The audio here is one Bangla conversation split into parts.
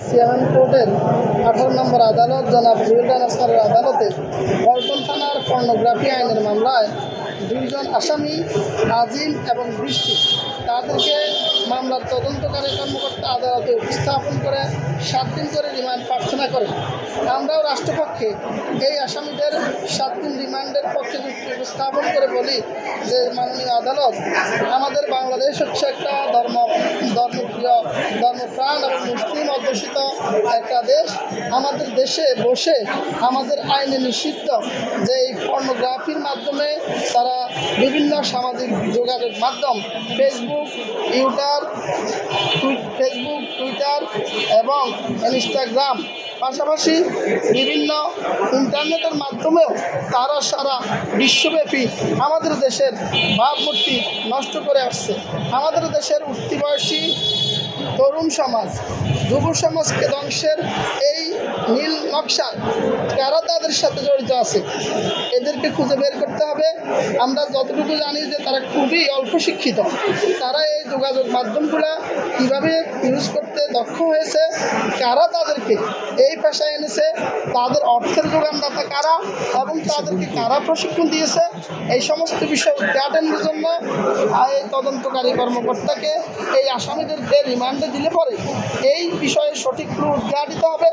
চেয়ারম্যান কোর্টের 18 নম্বর আদালত জনাব জুয়েল রানা স্যারের আদালতে পল্টন থানার পর্নোগ্রাফি আইনের মামলায় 2 জন আসামি আজিম এবং বৃষ্টি তাদেরকে মামলার তদন্তকারী কর্মকর্তা আদালতে উপস্থাপন করে 7 দিন করে রিমান্ড প্রার্থনা করেন। আমরাও রাষ্ট্রপক্ষে এই আসামিদের 7 দিন রিমান্ডের পক্ষে যুক্তি উপস্থাপন করে বলি যে মাননীয় আদালত, আমাদের বাংলাদেশ হচ্ছে একটা ধর্মপ্রিয় ধর্মপ্রাণ এবং মুসলিম অধ্যুষিত একটা দেশ। আমাদের দেশে বসে আমাদের আইনে নিষিদ্ধ যে এই পর্নোগ্রাফির মাধ্যমে তারা বিভিন্ন সামাজিক যোগাযোগ মাধ্যম ফেসবুক, টুইটার এবং ইনস্টাগ্রাম পাশাপাশি বিভিন্ন ইন্টারনেটের মাধ্যমেও তারা সারা বিশ্বব্যাপী আমাদের দেশের ভাবমূর্তি নষ্ট করে আসছে। আমাদের দেশের উঠতি বয়সী তরুণ সমাজ, যুব সমাজকে ধ্বংসের এই নীল নকশা কারা তাদের সাথে জড়িত আছে, এদেরকে খুঁজে বের করতে হবে। আমরা যতটুকু জানি যে তারা খুবই অল্প শিক্ষিত, তারা এই যোগাযোগ মাধ্যমগুলো কীভাবে ইউজ করতে দক্ষ হয়েছে, কারা তাদেরকে এই পেশায় এনেছে, তাদের অর্থের যোগানদাতা কারা এবং তাদেরকে কারা প্রশিক্ষণ দিয়েছে, এই সমস্ত বিষয় উদ্ঘাটনের জন্য এই তদন্তকারী কর্মকর্তাকে এই আসামিদেরকে রিমান্ডে দিলে পরে এই বিষয়ে সঠিক ক্লু উদ্ঘাটিত হবে।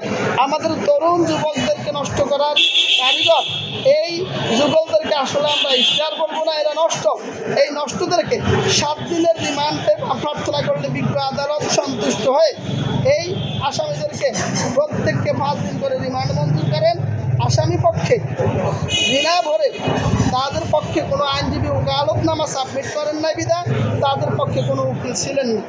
আমাদের তরুণ যুবকদেরকে নষ্ট করার কারিগর এই যুগলদেরকে আসলে আমরা ইশতেহার করবো না, এরা নষ্ট। এই নষ্টদেরকে 7 দিনের রিমান্ডে প্রার্থনা করলে বিজ্ঞ আদালত সন্তুষ্ট হয়ে এই আসামিদেরকে প্রত্যেককে 5 দিন করে রিমান্ড মঞ্জুর করেন। আসামি পক্ষে বিনা ভরে তাদের পক্ষে কোনো আইনজীবী ওকালতনামা সাবমিট করেন নাই বিধায় তাদের পক্ষে কোনো উকিল ছিলেন না।